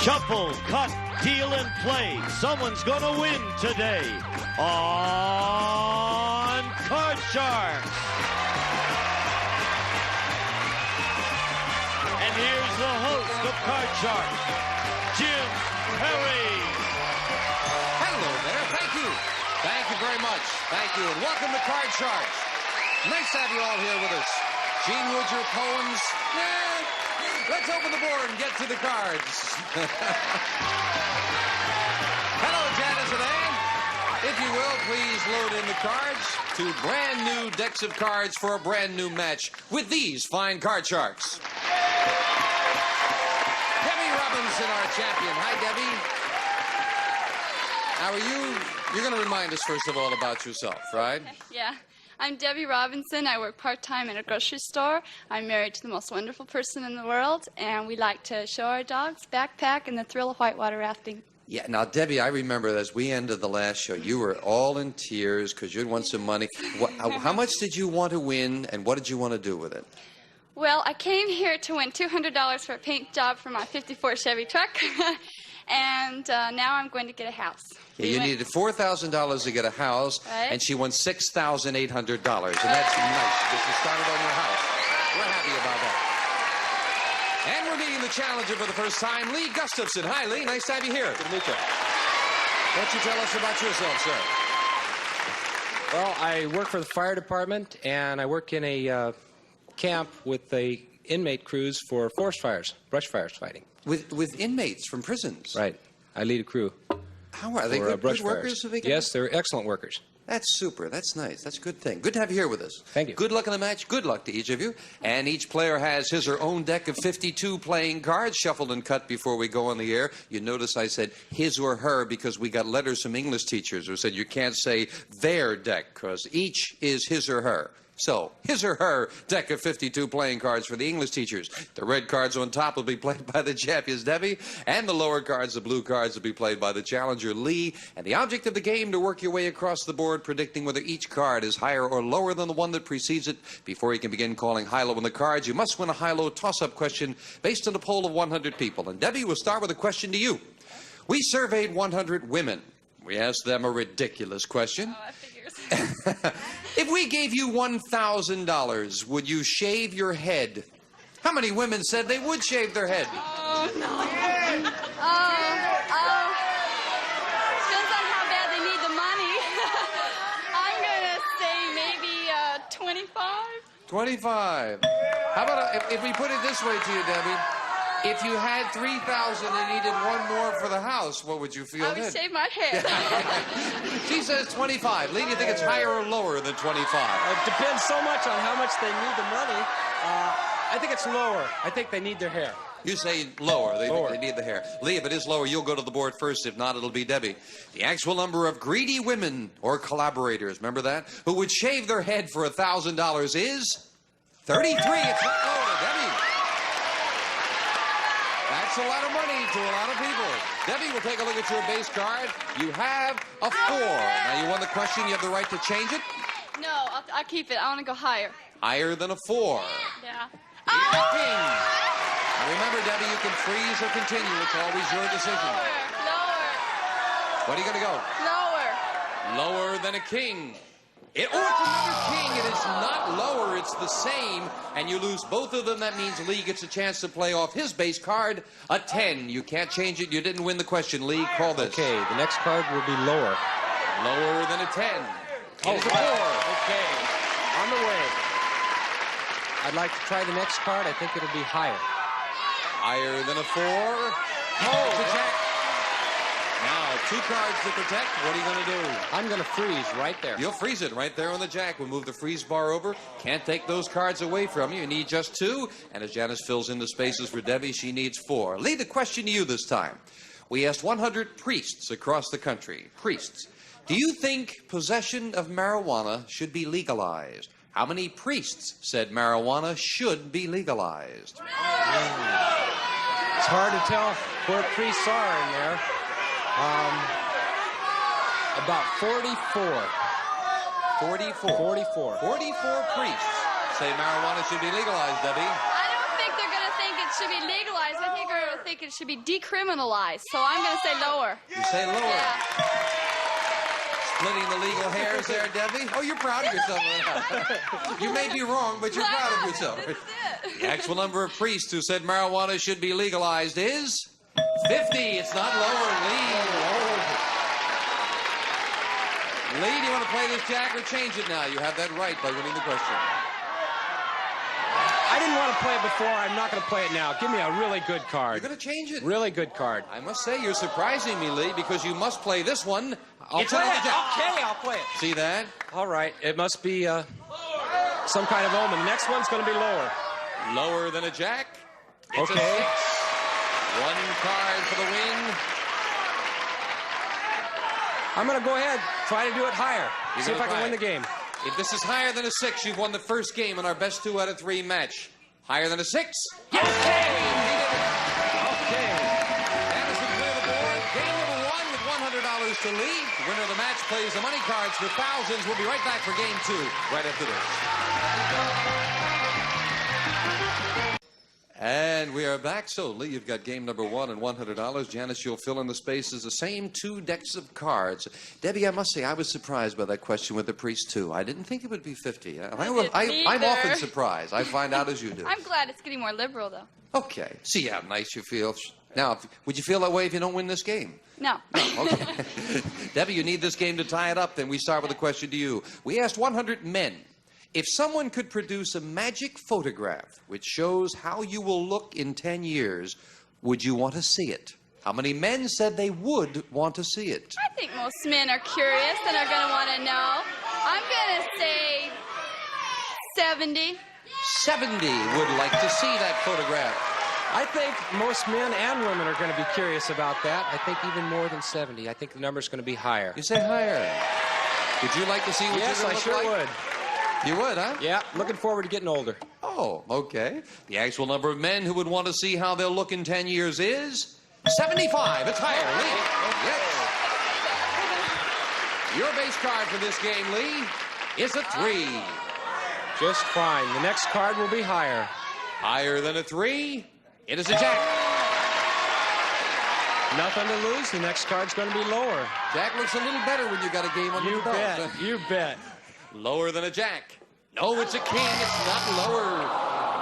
Shuffle, cut, deal, and play. Someone's gonna win today on Card Sharks. And here's the host of Card Sharks, Jim Perry. Hello there. Thank you. Thank you very much. Thank you. And welcome to Card Sharks. Nice to have you all here with us. Gene Wood, your poems. Let's open the board and get to the cards. Hello, Janice and Ann. If you will, please load in the cards to brand new decks of cards for a brand new match with these fine Card Sharks. Debi Robinson, our champion. Hi, Debbie. How are you? You're going to remind us, first of all, about yourself, right? Yeah. I'm Debi Robinson. I work part-time in a grocery store. I'm married to the most wonderful person in the world, and we like to show our dogs, backpack, and the thrill of whitewater rafting. Yeah, now, Debbie, I remember as we ended the last show, you were all in tears because you'd won some money. How much did you want to win, and what did you want to do with it? Well, I came here to win $200 for a paint job for my 54 Chevy truck, and now I'm going to get a house. Yeah, you needed $4,000 to get a house, right, and she won $6,800, and that's nice because you started on your house. We're happy about that. And we're meeting the challenger for the first time, Lee Gustafson. Hi, Lee. Nice to have you here. Good to meet you. Why don't you tell us about yourself, sir? Well, I work for the fire department, and I work in a camp with the inmate crews for forest fires, brush fires fighting. With inmates from prisons? Right. I lead a crew. How are they? Good workers? Yes, they're excellent workers. That's super. That's nice. That's a good thing. Good to have you here with us. Thank you. Good luck in the match. Good luck to each of you. And each player has his or own deck of 52 playing cards, shuffled and cut before we go on the air. You notice I said his or her because we got letters from English teachers who said you can't say their deck because each is his or her. So, his or her deck of 52 playing cards for the English teachers. The red cards on top will be played by the champions, Debbie, and the lower cards, the blue cards, will be played by the challenger, Lee. And the object of the game to work your way across the board, predicting whether each card is higher or lower than the one that precedes it. Before you can begin calling high-low on the cards, you must win a high-low toss-up question based on a poll of 100 people. And Debbie, we'll start with a question to you. We surveyed 100 women. We asked them a ridiculous question. Oh, that figures. If we gave you $1,000, would you shave your head? How many women said they would shave their head? Oh, no. Depends on how bad they need the money. I'm going to say maybe 25. 25. How about if we put it this way to you, Debbie? If you had 3,000 and needed one more for the house, what would you feel I would then? shave my head. She says 25. Lee, do you think it's higher or lower than 25? It depends so much on how much they need the money. I think it's lower. I think they need their hair. You say lower. Lower. They need the hair. Lee, if it is lower, you'll go to the board first. If not, it'll be Debbie. The actual number of greedy women or collaborators, remember that, who would shave their head for $1,000 is 33. It's not lower, Debbie. That's a lot of money to a lot of people. Debbie, we'll take a look at your base card. You have a 4. Now, you won the question. You have the right to change it. No, I'll keep it. I want to go higher. Higher than a 4. Yeah. King. Now, remember, Debbie, you can freeze or continue. It's always your decision. Lower. What are you going to go? Lower. Lower than a king. It's another king. It is not lower. It's the same. And you lose both of them. That means Lee gets a chance to play off his base card, a 10. You can't change it. You didn't win the question. Lee, call this. Okay, the next card will be lower. Lower than a 10. Oh, It's a 4. Okay. On the way. I'd like to try the next card. I think it'll be higher. Higher than a 4. Oh, it's a jack. Now, 2 cards to protect. What are you going to do? I'm going to freeze right there. You'll freeze it right there on the jack. We'll move the freeze bar over. Can't take those cards away from you. You need just 2. And as Janice fills in the spaces for Debbie, she needs 4. Lee, the question to you this time. We asked 100 priests across the country. Priests. Do you think possession of marijuana should be legalized? How many priests said marijuana should be legalized? It's hard to tell where priests are in there. About 44. 44. 44. 44 priests say marijuana should be legalized, Debbie. I don't think they're going to think it should be legalized. I think they're going to think it should be decriminalized, so I'm going to say lower. You say lower. Yeah. Splitting the legal hairs there, Debbie. Oh, you're proud of yourself. You may be wrong, but you're proud of yourself. This is it. The actual number of priests who said marijuana should be legalized is 50. It's not lower. Lee. Lee, do you want to play this, Jack, or change it now? You have that right by winning the question. I didn't want to play it before. I'm not going to play it now. Give me a really good card. You're going to change it? Really good card. I must say, you're surprising me, Lee, because you must play this one. I'll It's play another it. Jack. Okay, I'll play it. See that? All right. It must be some kind of omen. The next one's going to be lower. Lower than a Jack. It's Okay. a 6. One card for the win. I'm going to go ahead. Try to do it higher. You're See if I gonna can try win the it. game. If this is higher than a 6, you've won the first game in our best 2 out of 3 match. Higher than a 6? Yes! Okay! Okay. Anderson clear the board. Game number 1 with $100 to Lee. The winner of the match plays the money cards for thousands. We'll be right back for game 2 right after this. And we are back. So, Lee, you've got game number 1 and $100. Janice, you'll fill in the spaces. The same 2 decks of cards. Debbie, I must say, I was surprised by that question with the priest, too. I didn't think it would be 50. I'm often surprised. I find out as you do. I'm glad it's getting more liberal, though. Okay. See how nice you feel. Now, would you feel that way if you don't win this game? No. Okay. Debbie, you need this game to tie it up. Then we start with a question to you. We asked 100 men. If someone could produce a magic photograph which shows how you will look in 10 years, would you want to see it? How many men said they would want to see it? I think most men are curious and are going to want to know. I'm going to say 70. 70 would like to see that photograph. I think most men and women are going to be curious about that. I think even more than 70. I think the number's going to be higher. You say higher. Would you like to see what Yes, you're I going to sure look like? would. You would, huh? Yeah, looking forward to getting older. Oh, okay. The actual number of men who would want to see how they'll look in 10 years is 75. It's higher, Lee. Yes. Your base card for this game, Lee, is a 3. Just fine. The next card will be higher. Higher than a 3, it is a Jack. Nothing to lose. The next card's going to be lower. Jack looks a little better when you got a game under You the belt. bet. You bet. Lower than a Jack. No, it's a king. It's not lower.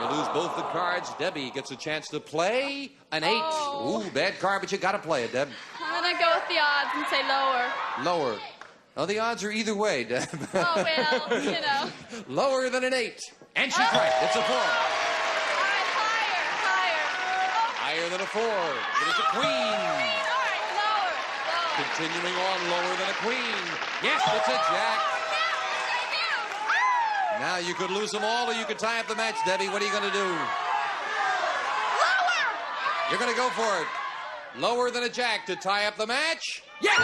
You lose both the cards. Debbie gets a chance to play an 8. Oh. Ooh, bad card, but you got to play it, Deb. I'm going to go with the odds and say lower. Lower. Oh, the odds are either way, Deb. Oh, well, you know. Lower than an 8. And she's right. It's a 4. All right, higher. Higher than a 4. It is a queen. All right, lower. Continuing on, lower than a queen. Yes, it's a Jack. Now you could lose them all or you could tie up the match, Debbie. What are you going to do? Lower. You're going to go for it. Lower than a Jack to tie up the match. Yes!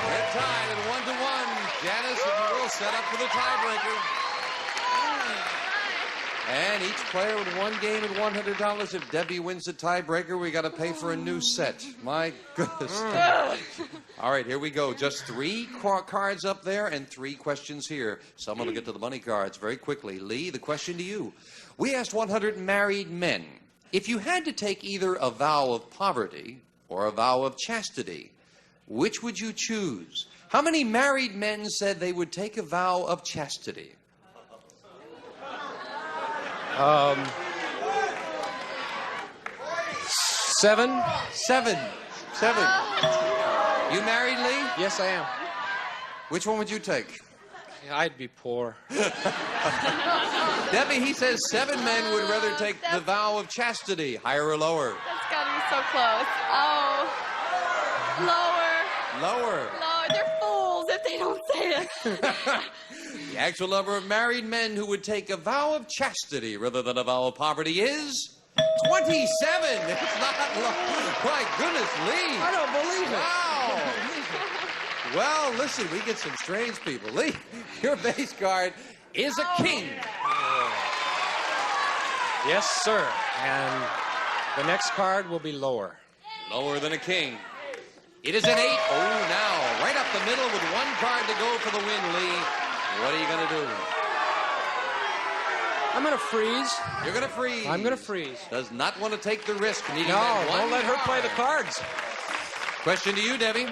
We're tied at 1-1. Janice, if you will, set up for the tiebreaker. And each player with 1 game at $100. If Debbie wins the tiebreaker, we got to pay for a new set. My goodness. All right, here we go. Just 3 cards up there and 3 questions here. Someone will get to the money cards very quickly. Lee, the question to you. We asked 100 married men. If you had to take either a vow of poverty or a vow of chastity, which would you choose? How many married men said they would take a vow of chastity? 7? 7. You married, Lee? Yes, I am. Which one would you take? I'd be poor. Debbie, he says 7 men would rather take the vow of chastity. Higher or lower? That's got to be so close. Oh, lower. Lower. They're fools if they don't say it. The actual number of married men who would take a vow of chastity rather than a vow of poverty is 27. It's not low. My goodness, Lee. I don't believe it. Wow. Well, listen, we get some strange people. Lee, your base card is a king. Yes, sir. And the next card will be lower. Lower than a king. It is an 8. Oh, now, right up the middle with 1 card to go for the win, Lee. What are you going to do? I'm going to freeze. You're going to freeze. I'm going to freeze. Does not want to take the risk. Needing No, that one don't let her card. play the cards. Question to you, Debbie.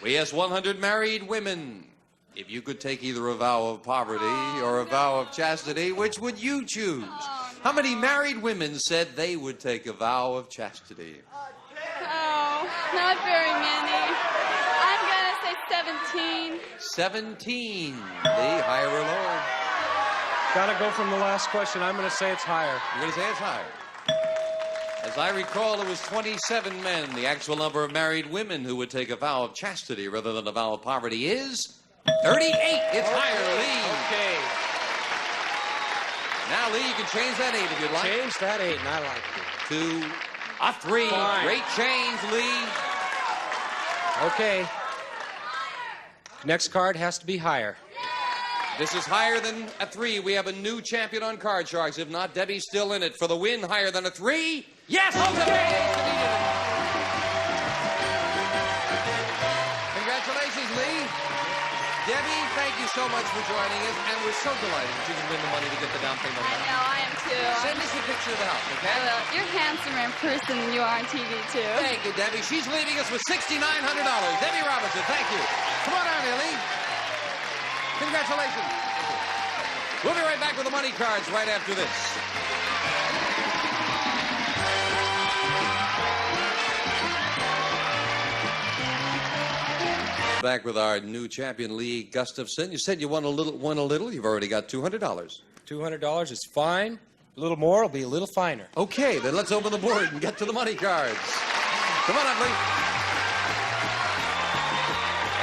We asked 100 married women if you could take either a vow of poverty or a vow of chastity, which would you choose? How many married women said they would take a vow of chastity? Oh, not very many. I'm going to say 17. 17. Lee, higher or lower? Got to go from the last question. I'm going to say it's higher. You're going to say it's higher. As I recall, it was 27 men. The actual number of married women who would take a vow of chastity rather than a vow of poverty is 38. It's higher, Lee. Okay. Now, Lee, you can change that 8 if you'd like. Change that 8, and I like it. To a 3. Fine. Great change, Lee. Okay. Next card has to be higher. This is higher than a 3. We have a new champion on Card Sharks. If not, Debbie's still in it. For the win, higher than a 3. Yes! Congratulations, Lee. Debbie, thank you so much for joining us, and we're so delighted that you can win the money to get the down payment. I know, I am too. Send us a picture of the house, okay? I will. You're handsomer in person than you are on TV, too. Thank you, Debbie. She's leaving us with $6,900. Debbie Robinson, thank you. Come on down here, Lee. Congratulations. We'll be right back with the money cards right after this. Back with our new champion, Lee Gustafson. You said you won a little. You've already got $200. $200 is fine. A little more will be a little finer. Okay, then let's open the board and get to the money cards. Come on up, Lee.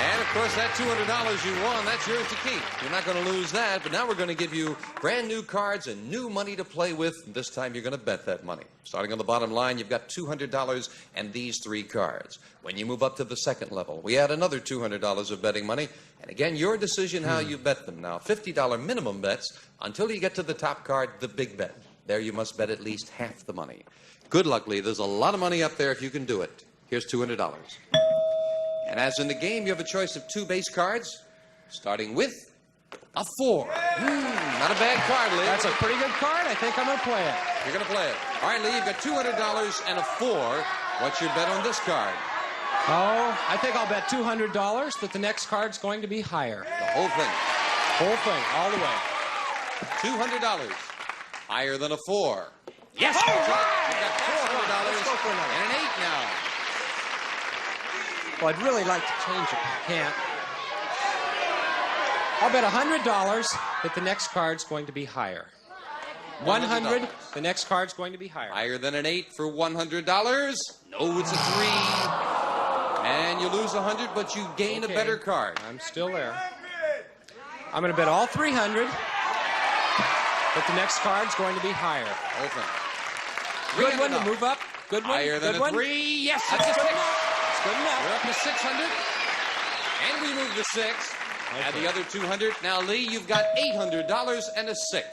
And, of course, that $200 you won, that's yours to keep. You're not going to lose that, but now we're going to give you brand new cards and new money to play with. And this time you're going to bet that money. Starting on the bottom line, you've got $200 and these 3 cards. When you move up to the second level, we add another $200 of betting money. And again, your decision how you bet them. Now, $50 minimum bets until you get to the top card, the big bet. There you must bet at least half the money. Good luck, Lee. There's a lot of money up there if you can do it. Here's $200. And as in the game, you have a choice of 2 base cards, starting with a 4. Not a bad card, Lee. That's a pretty good card. I think I'm going to play it. You're going to play it. All right, Lee, you've got $200 and a 4. What's your bet on this card? Oh, I think I'll bet $200 that the next card's going to be higher. The whole thing. Whole thing, all the way. $200. Higher than a 4. Yes! All That's right! You've got $400 Let's go for another. and an 8 now. Well, I'd really like to change it. Can't. I'll bet $100 that the next card's going to be higher. $100, the next card's going to be higher. Higher than an 8 for $100. No, it's a 3. And you lose 100, but you gain a better card. I'm still there. I'm going to bet all $300 that the next card's going to be higher. Open. Good one to move up. Good one. Higher than good a one. 3. Yes, That's it's a 6. good enough. It's good enough. We're up to 600. And we move to 6. Add the other 200. Now, Lee, you've got $800 and a 6.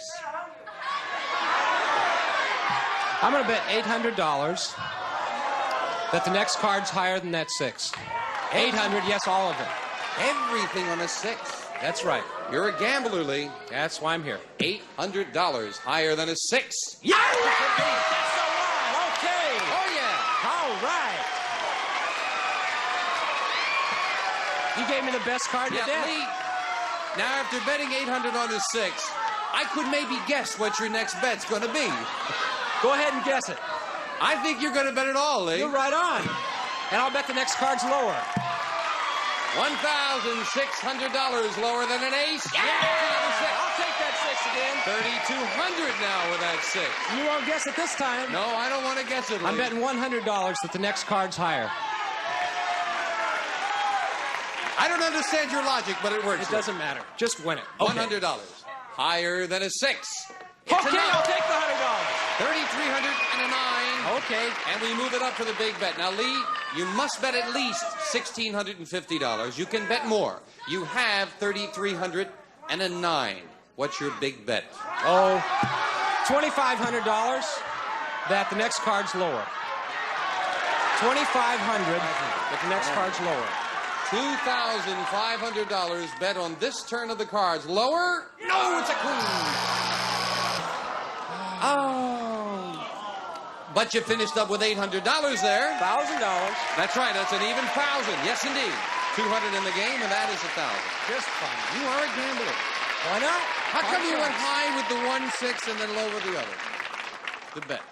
I'm going to bet $800 that the next card's higher than that 6. 800, yes, all of it. Everything on a 6. That's right. You're a gambler, Lee. That's why I'm here. $800 higher than a 6. Yeah! That's all right. Okay. Oh, yeah. All right. You gave me the best card Yeah, to bet. Lee, now after betting $800 on a 6, I could maybe guess what your next bet's going to be. Go ahead and guess it. I think you're going to bet it all, Lee. You're right on. And I'll bet the next card's lower. $1,600 lower than an ace. Yeah! I'll take that 6 again. $3,200 now with that 6. You won't guess it this time. No, I don't want to guess it, Lee. I'm betting $100 that the next card's higher. I don't understand your logic, but it works. It doesn't matter. Just win it. Okay. $100 higher than a 6. It's Okay, a 9. I'll take the $100. $3,300 and a 9. Okay. And we move it up for the big bet. Now, Lee, you must bet at least $1,650. You can bet more. You have $3,300 and a 9. What's your big bet? Oh, $2,500 that the next card's lower. $2,500 that the next card's lower. $2,500 bet on this turn of the cards. Lower? No, it's a queen. Oh. But you finished up with $800 there. $1,000. That's right. That's an even 1,000. Yes, indeed. 200 in the game, and that is 1,000. Just fine. You are a gambler. Why not? How come you went high with the 1-6 and then low with the other? The bet.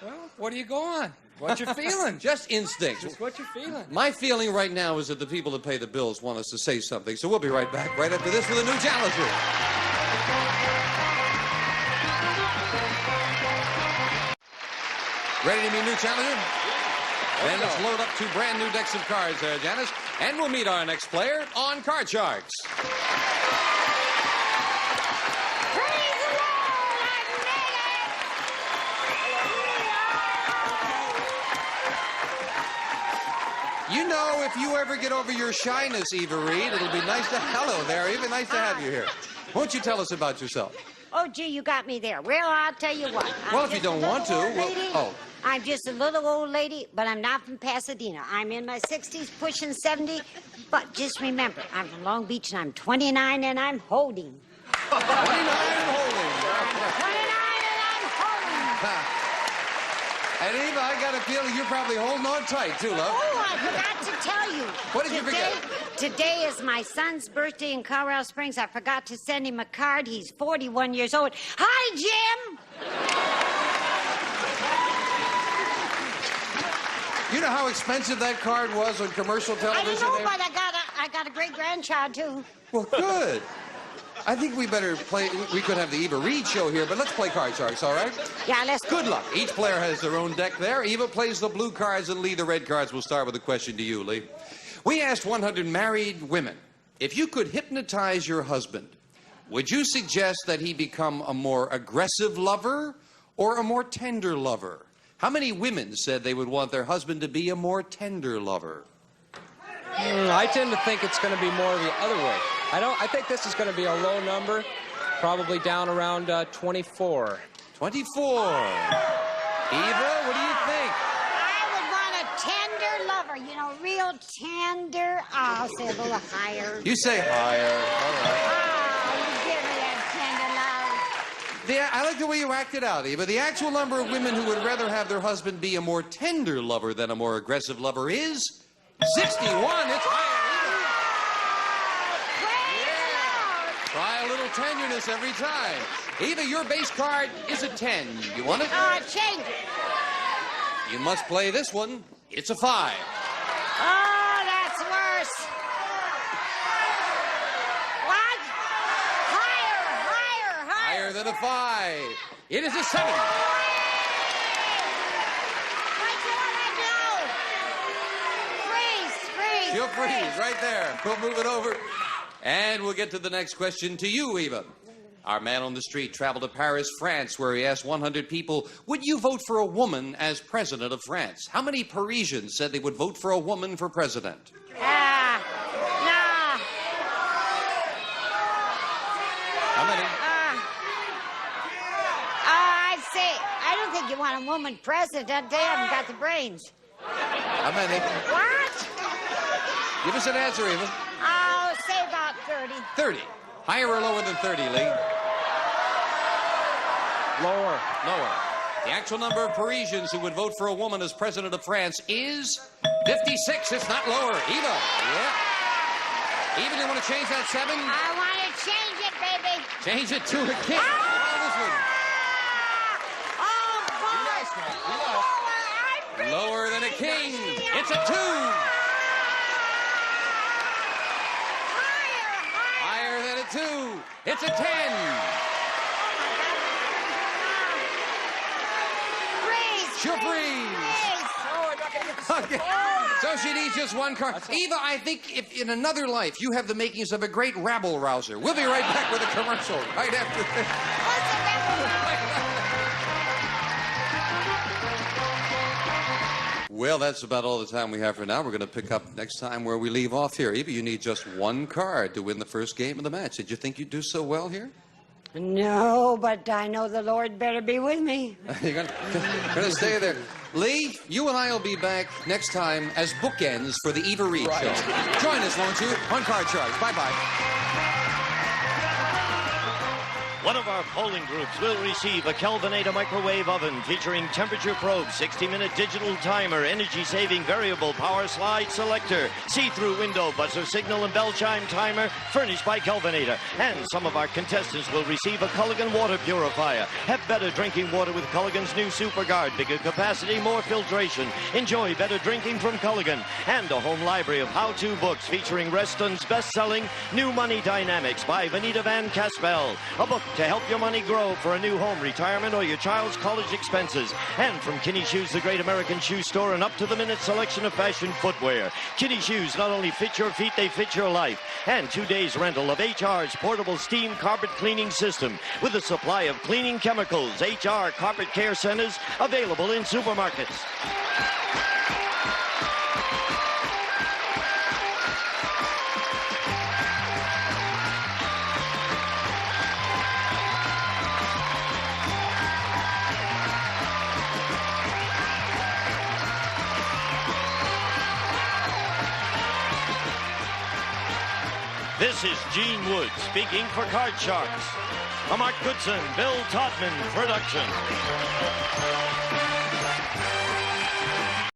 Well, what do you go on? What you feeling? Just instinct. Just what you feeling. My feeling right now is that the people that pay the bills want us to say something, so we'll be right back right after this with a new challenger. Ready to meet new challenger? Then let's load up 2 brand new decks of cards there, Janice, and we'll meet our next player on Card Sharks. You know, if you ever get over your shyness, Eva Reed, it'll be nice to... Hello there, Eva. Nice to have you here. Won't you tell us about yourself? Oh, gee, you got me there. Well, I'll tell you what. Well, if you don't want to, well, I'm just a little old lady, but I'm not from Pasadena. I'm in my 60s, pushing 70. But just remember, I'm from Long Beach, and I'm 29, and I'm holding. 29 holding. I'm 29, and I'm holding. And Eva, I got a feeling you're probably holding on tight, too, love. Oh, I forgot to tell you. What did you forget? Today is my son's birthday in Colorado Springs. I forgot to send him a card. He's 41 years old. Hi, Jim! You know how expensive that card was on commercial television? I know, but I got a great-grandchild, too. Well, good. I think we better play... We could have the Eva Reed show here, but let's play Card Sharks, all right? Yeah, let's... Good luck. Each player has their own deck there. Eva plays the blue cards and Lee the red cards. We'll start with a question to you, Lee. We asked 100 married women, if you could hypnotize your husband, would you suggest that he become a more aggressive lover or a more tender lover? How many women said they would want their husband to be a more tender lover? I tend to think it's going to be more the other way. I think this is going to be a low number, probably down around 24. 24. Eva, what do you think? I would want a tender lover, you know, real tender. I'll say a little higher. You say higher. All right. Oh, you give me that tender love. I like the way you acted out, Eva. The actual number of women who would rather have their husband be a more tender lover than a more aggressive lover is 61. It's higher. Try a little tenderness every time. Eva, your base card is a 10. You want it? Change it. You must play this one. It's a 5. Oh, that's worse. What? Higher. Higher than a 5. It is a 7. What do I do? Freeze. She'll freeze right there. We'll move it over. And we'll get to the next question to you, Eva. Our man on the street traveled to Paris, France, where he asked 100 people, would you vote for a woman as president of France? How many Parisians said they would vote for a woman for president? No. How many? I'd say, I don't think you want a woman president. They haven't got the brains. How many? What? Give us an answer, Eva. I'll say about 30. 30. Higher or lower than 30, Lee? Lower. Lower. The actual number of Parisians who would vote for a woman as president of France is 56. It's not lower. Eva. Yeah. Eva, do you want to change that 7? I want to change it, baby. Change it to a king. Lower than a king. It's a 2. Higher than a 2. It's a 10. Freeze. She'll freeze. Okay. So she needs just one card. Eva, I think if in another life you have the makings of a great rabble-rouser. We'll be right back with a commercial right after this. Well, that's about all the time we have for now. We're going to pick up next time where we leave off here. Eva, you need just one card to win the first game of the match. Did you think you'd do so well here? No, but I know the Lord better be with me. You're going to stay there. Lee, you and I will be back next time as bookends for the Eva Reed Show. Join us, won't you, on Card Sharks. Bye-bye. One of our polling groups will receive a Kelvinator microwave oven featuring temperature probe, 60-minute digital timer, energy-saving variable power slide selector, see-through window, buzzer signal, and bell chime timer furnished by Kelvinator. And some of our contestants will receive a Culligan water purifier. Have better drinking water with Culligan's new SuperGuard. Bigger capacity, more filtration. Enjoy better drinking from Culligan. And a home library of how-to books featuring Reston's best-selling New Money Dynamics by Vanita Van Caspel. A book to help your money grow for a new home, retirement, or your child's college expenses. And from Kinney Shoes, the great American shoe store, an up-to-the-minute selection of fashion footwear. Kinney Shoes not only fit your feet, they fit your life. And 2 days rental of HR's portable steam carpet cleaning system with a supply of cleaning chemicals. HR Carpet Care Centers available in supermarkets. This is Gene Wood speaking for Card Sharks. A Mark Goodson, Bill Todman production.